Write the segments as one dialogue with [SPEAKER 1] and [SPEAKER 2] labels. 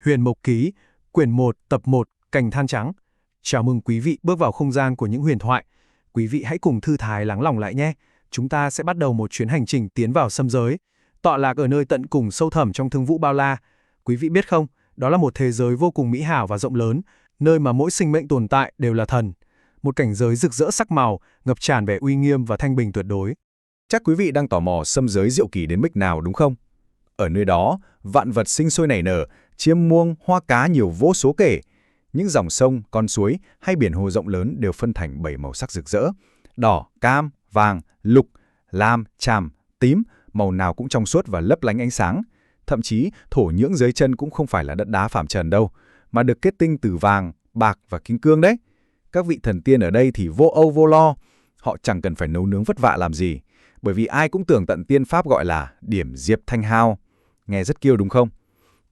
[SPEAKER 1] Huyền Mộc Ký, quyển 1, tập 1, Cành than trắng. Chào mừng quý vị bước vào không gian của những huyền thoại. Quý vị hãy cùng thư thái lắng lòng lại nhé. Chúng ta sẽ bắt đầu một chuyến hành trình tiến vào sâm giới, tọa lạc ở nơi tận cùng sâu thẳm trong thương vũ bao la. Quý vị biết không, đó là một thế giới vô cùng mỹ hảo và rộng lớn, nơi mà mỗi sinh mệnh tồn tại đều là thần. Một cảnh giới rực rỡ sắc màu, ngập tràn vẻ uy nghiêm và thanh bình tuyệt đối.
[SPEAKER 2] Chắc quý vị đang tò mò sâm giới diệu kỳ đến mức nào đúng không? Ở nơi đó, vạn vật sinh sôi nảy nở, chim muông, hoa cá nhiều vô số kể. Những dòng sông, con suối hay biển hồ rộng lớn đều phân thành 7 màu sắc rực rỡ. Đỏ, cam, vàng, lục, lam, tràm, tím, màu nào cũng trong suốt và lấp lánh ánh sáng. Thậm chí, thổ nhưỡng dưới chân cũng không phải là đất đá phàm trần đâu, mà được kết tinh từ vàng, bạc và kim cương đấy. Các vị thần tiên ở đây thì vô âu vô lo. Họ chẳng cần phải nấu nướng vất vả làm gì, bởi vì ai cũng tưởng tận tiên pháp gọi là điểm diệp thanh hao. Nghe rất kiêu đúng không?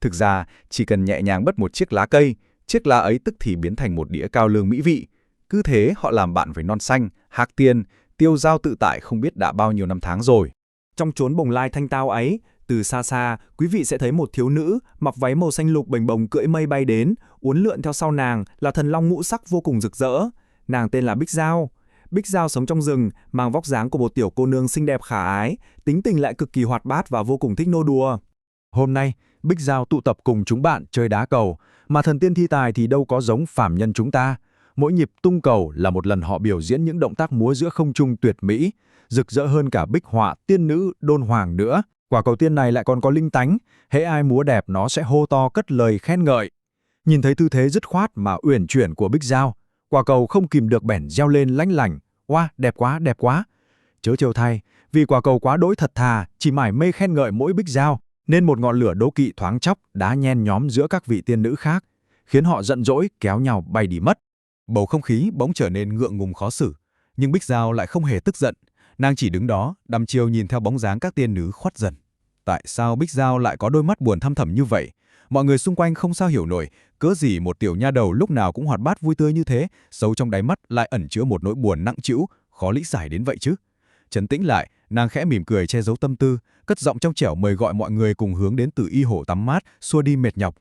[SPEAKER 2] Thực ra, chỉ cần nhẹ nhàng bứt một chiếc lá cây, chiếc lá ấy tức thì biến thành một đĩa cao lương mỹ vị. Cứ thế họ làm bạn với non xanh, hạc tiên, tiêu dao tự tại không biết đã bao nhiêu năm tháng rồi.
[SPEAKER 1] Trong chốn bồng lai thanh tao ấy, từ xa xa, quý vị sẽ thấy một thiếu nữ mặc váy màu xanh lục bềnh bồng cưỡi mây bay đến, uốn lượn theo sau nàng là thần long ngũ sắc vô cùng rực rỡ. Nàng tên là Bích Giao. Bích Giao sống trong rừng, mang vóc dáng của một tiểu cô nương xinh đẹp khả ái, tính tình lại cực kỳ hoạt bát và vô cùng thích nô đùa.
[SPEAKER 3] Hôm nay, Bích Giao tụ tập cùng chúng bạn chơi đá cầu, mà thần tiên thi tài thì đâu có giống phàm nhân chúng ta. Mỗi nhịp tung cầu là một lần họ biểu diễn những động tác múa giữa không trung tuyệt mỹ, rực rỡ hơn cả bích họa tiên nữ đôn hoàng nữa. Quả cầu tiên này lại còn có linh tánh, hễ ai múa đẹp nó sẽ hô to cất lời khen ngợi. Nhìn thấy tư thế dứt khoát mà uyển chuyển của Bích Giao, quả cầu không kìm được bèn reo lên lanh lảnh. Oa, đẹp quá, đẹp quá. Chớ trêu thay, vì quả cầu quá đỗi thật thà, chỉ mải mê khen ngợi mỗi Bích Giao, nên một ngọn lửa đố kỵ thoáng chốc đã nhen nhóm giữa các vị tiên nữ khác, khiến họ giận dỗi kéo nhau bay đi mất.
[SPEAKER 4] Bầu không khí bỗng trở nên ngượng ngùng khó xử, nhưng Bích Giao lại không hề tức giận, nàng chỉ đứng đó, đăm chiêu nhìn theo bóng dáng các tiên nữ khuất dần. Tại sao Bích Giao lại có đôi mắt buồn thăm thẳm như vậy? Mọi người xung quanh không sao hiểu nổi, cớ gì một tiểu nha đầu lúc nào cũng hoạt bát vui tươi như thế, sâu trong đáy mắt lại ẩn chứa một nỗi buồn nặng trĩu, khó lý giải đến vậy chứ. Trấn tĩnh lại, nàng khẽ mỉm cười che giấu tâm tư, cất giọng trong trẻo mời gọi mọi người cùng hướng đến Tử Y Hồ tắm mát, xua đi mệt nhọc.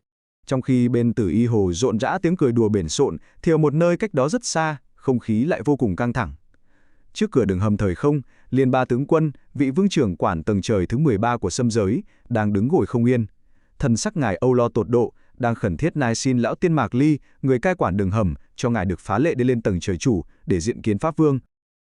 [SPEAKER 1] Trong khi bên Tử Y Hồ rộn rã tiếng cười đùa bển xộn, thì ở một nơi cách đó rất xa, không khí lại vô cùng căng thẳng. Trước cửa đường hầm thời không, Liên Ba tướng quân, vị vương trưởng quản tầng trời thứ 13 của sâm giới, đang đứng ngồi không yên. Thần sắc ngài âu lo tột độ, đang khẩn thiết nài xin lão tiên Mạc Ly, người cai quản đường hầm, cho ngài được phá lệ đi lên tầng trời chủ để diện kiến pháp vương.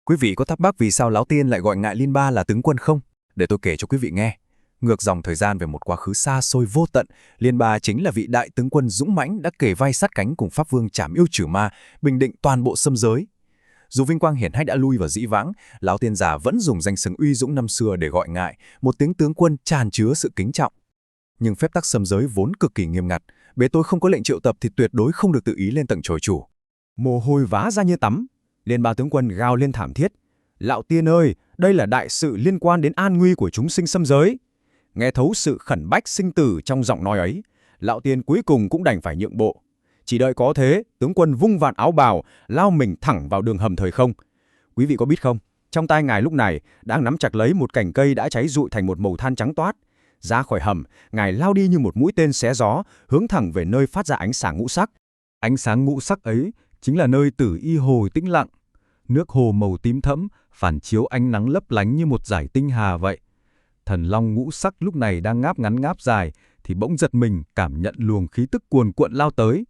[SPEAKER 4] Quý vị có thắc mắc vì sao lão tiên lại gọi ngài Liên Ba là tướng quân không? Để tôi kể cho quý vị nghe. Ngược dòng thời gian về một quá khứ xa xôi vô tận, Liên Ba chính là vị đại tướng quân dũng mãnh đã kề vai sát cánh cùng pháp vương trảm yêu trừ ma, bình định toàn bộ sâm giới. Dù vinh quang hiển hách đã lui vào dĩ vãng, lão tiên già vẫn dùng danh xưng uy dũng năm xưa để gọi ngài, một tiếng tướng quân tràn chứa sự kính trọng. Nhưng phép tắc sâm giới vốn cực kỳ nghiêm ngặt, bề tôi không có lệnh triệu tập thì tuyệt đối không được tự ý lên tầng chồi chủ.
[SPEAKER 3] Mồ hôi vã ra như tắm, Liên Ba tướng quân gào lên thảm thiết. Lão tiên ơi, đây là đại sự liên quan đến an nguy của chúng sinh sâm giới. Nghe thấu sự khẩn bách sinh tử trong giọng nói ấy, lão tiên cuối cùng cũng đành phải nhượng bộ. Chỉ đợi có thế, tướng quân vung vạn áo bào, lao mình thẳng vào đường hầm thời không. Quý vị có biết không, trong tay ngài lúc này đang nắm chặt lấy một cành cây đã cháy rụi thành một màu than trắng toát. Ra khỏi hầm, ngài lao đi như một mũi tên xé gió, hướng thẳng về nơi phát ra ánh sáng ngũ sắc.
[SPEAKER 4] Ánh sáng ngũ sắc ấy chính là nơi Tử Y Hồ tĩnh lặng. Nước hồ màu tím thẫm, phản chiếu ánh nắng lấp lánh như một dải tinh hà vậy. Thần long ngũ sắc lúc này đang ngáp ngắn ngáp dài, thì bỗng giật mình cảm nhận luồng khí tức cuồn cuộn lao tới.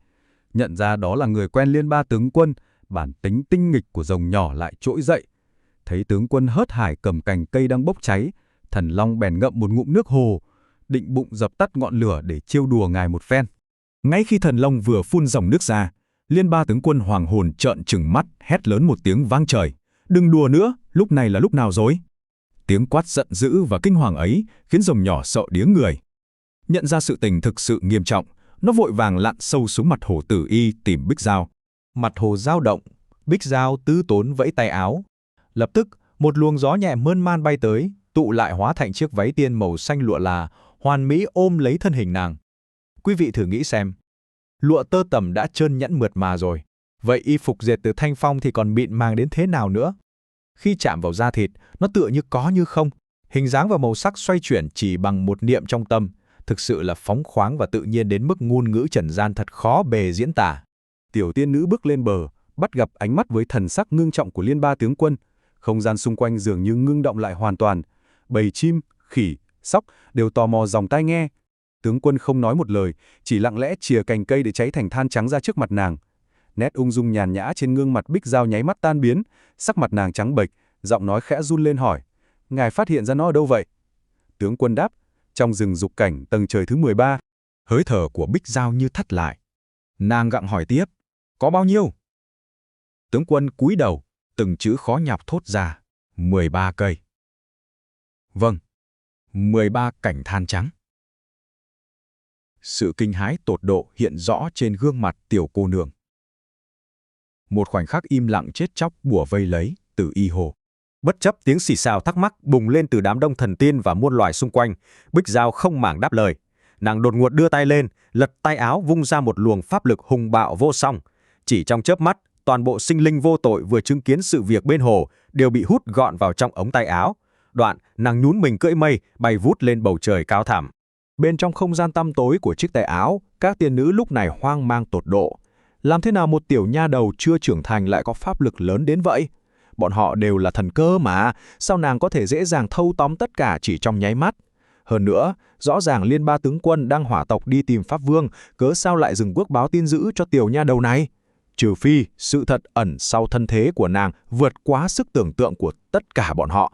[SPEAKER 4] Nhận ra đó là người quen Liên Ba tướng quân, bản tính tinh nghịch của rồng nhỏ lại trỗi dậy. Thấy tướng quân hớt hải cầm cành cây đang bốc cháy, thần long bèn ngậm một ngụm nước hồ, định bụng dập tắt ngọn lửa để trêu đùa ngài một phen.
[SPEAKER 3] Ngay khi thần long vừa phun dòng nước ra, Liên Ba tướng quân hoàng hồn trợn trừng mắt, hét lớn một tiếng vang trời. Đừng đùa nữa, lúc này là lúc nào rồi? Tiếng quát giận dữ và kinh hoàng ấy khiến rồng nhỏ sợ điếng người. Nhận ra sự tình thực sự nghiêm trọng, nó vội vàng lặn sâu xuống mặt hồ Tử Y tìm Bích Giao.
[SPEAKER 5] Mặt hồ dao động, Bích Giao tứ tốn vẫy tay áo. Lập tức, một luồng gió nhẹ mơn man bay tới, tụ lại hóa thành chiếc váy tiên màu xanh lụa là, hoàn mỹ ôm lấy thân hình nàng. Quý vị thử nghĩ xem, lụa tơ tằm đã trơn nhẵn mượt mà rồi, vậy y phục dệt từ thanh phong thì còn mịn màng đến thế nào nữa? Khi chạm vào da thịt, nó tựa như có như không, hình dáng và màu sắc xoay chuyển chỉ bằng một niệm trong tâm, thực sự là phóng khoáng và tự nhiên đến mức ngôn ngữ trần gian thật khó bề diễn tả.
[SPEAKER 4] Tiểu tiên nữ bước lên bờ, bắt gặp ánh mắt với thần sắc ngưng trọng của Liên Ba tướng quân. Không gian xung quanh dường như ngưng động lại hoàn toàn. Bầy chim, khỉ, sóc đều tò mò dòng tai nghe. Tướng quân không nói một lời, chỉ lặng lẽ chìa cành cây để cháy thành than trắng ra trước mặt nàng. Nét ung dung nhàn nhã trên gương mặt Bích Giao nháy mắt tan biến, sắc mặt nàng trắng bệch, giọng nói khẽ run lên hỏi: "Ngài phát hiện ra nó ở đâu vậy?" Tướng quân đáp: "Trong rừng dục cảnh tầng trời thứ 13.
[SPEAKER 5] Hơi thở của Bích Giao như thắt lại. Nàng gặng hỏi tiếp: "Có bao nhiêu?" Tướng quân cúi đầu, từng chữ khó nhọc thốt ra: 13 cây. Vâng, 13 cảnh than trắng. Sự kinh hãi tột độ hiện rõ trên gương mặt tiểu cô nương. Một khoảnh khắc im lặng chết chóc bủa vây lấy Từ Y Hồ. Bất chấp tiếng xì xào thắc mắc bùng lên từ đám đông thần tiên và muôn loài xung quanh, Bích Giao không màng đáp lời. Nàng đột ngột đưa tay lên, lật tay áo vung ra một luồng pháp lực hùng bạo vô song. Chỉ trong chớp mắt, toàn bộ sinh linh vô tội vừa chứng kiến sự việc bên hồ đều bị hút gọn vào trong ống tay áo. Đoạn, nàng nhún mình cưỡi mây, bay vút lên bầu trời cao thẳm. Bên trong không gian tăm tối của chiếc tay áo, các tiên nữ lúc này hoang mang tột độ. Làm thế nào một tiểu nha đầu chưa trưởng thành lại có pháp lực lớn đến vậy? Bọn họ đều là thần cơ mà, sao nàng có thể dễ dàng thâu tóm tất cả chỉ trong nháy mắt? Hơn nữa, rõ ràng Liên Ba tướng quân đang hỏa tộc đi tìm Pháp Vương, cớ sao lại dừng bước báo tin dữ cho tiểu nha đầu này? Trừ phi, sự thật ẩn sau thân thế của nàng vượt quá sức tưởng tượng của tất cả bọn họ.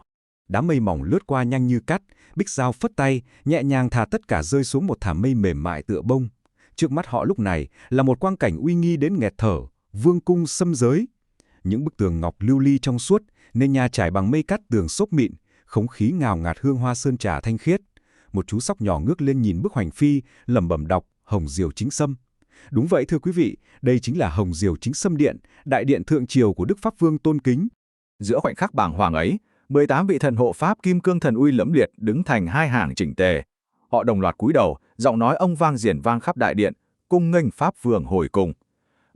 [SPEAKER 4] Đám mây mỏng lướt qua nhanh như cắt, Bích Giao phất tay, nhẹ nhàng thả tất cả rơi xuống một thảm mây mềm mại tựa bông. Trước mắt họ lúc này là một quang cảnh uy nghi đến nghẹt thở, vương cung xâm giới. Những bức tường ngọc lưu ly trong suốt, nền nhà trải bằng mây cát tường xốp mịn, không khí ngào ngạt hương hoa sơn trà thanh khiết. Một chú sóc nhỏ ngước lên nhìn bức hoành phi, lẩm bẩm đọc Hồng Diều Chính Sâm. Đúng vậy thưa quý vị, đây chính là Hồng Diều Chính Sâm Điện, đại điện thượng triều của Đức Pháp Vương tôn kính.
[SPEAKER 3] Giữa khoảnh khắc bàng hoàng ấy, 18 vị thần hộ pháp kim cương thần uy lẫm liệt đứng thành hai hàng chỉnh tề. Họ đồng loạt cúi đầu, giọng nói ông vang diển vang khắp đại điện, cung nghênh Pháp Vương hồi cung.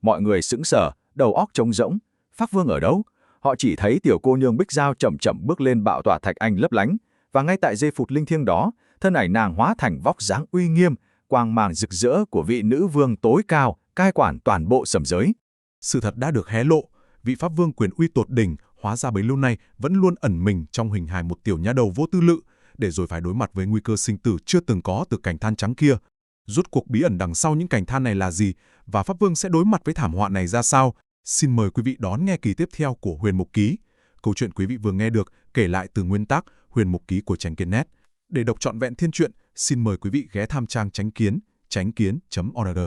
[SPEAKER 3] Mọi người sững sờ, đầu óc trống rỗng. Pháp Vương ở đâu? Họ chỉ thấy tiểu cô nương Bích Giao chậm chậm bước lên bạo tỏa thạch anh lấp lánh, và ngay tại giây phút linh thiêng đó, thân ảnh nàng hóa thành vóc dáng uy nghiêm, quang mang rực rỡ của vị nữ vương tối cao, cai quản toàn bộ sầm giới.
[SPEAKER 6] Sự thật đã được hé lộ, vị Pháp Vương quyền uy tột đỉnh, hóa ra bấy lâu nay vẫn luôn ẩn mình trong hình hài một tiểu nha đầu vô tư lự, để rồi phải đối mặt với nguy cơ sinh tử chưa từng có từ cành than trắng kia. Rốt cuộc bí ẩn đằng sau những cành than này là gì, và Pháp Vương sẽ đối mặt với thảm họa này ra sao? Xin mời quý vị đón nghe kỳ tiếp theo của Huyền Mục Ký. Câu chuyện quý vị vừa nghe được kể lại từ nguyên tác Huyền Mục Ký của Chánh Kiến.net. Để đọc trọn vẹn thiên truyện, xin mời quý vị ghé thăm trang chánh kiến.org.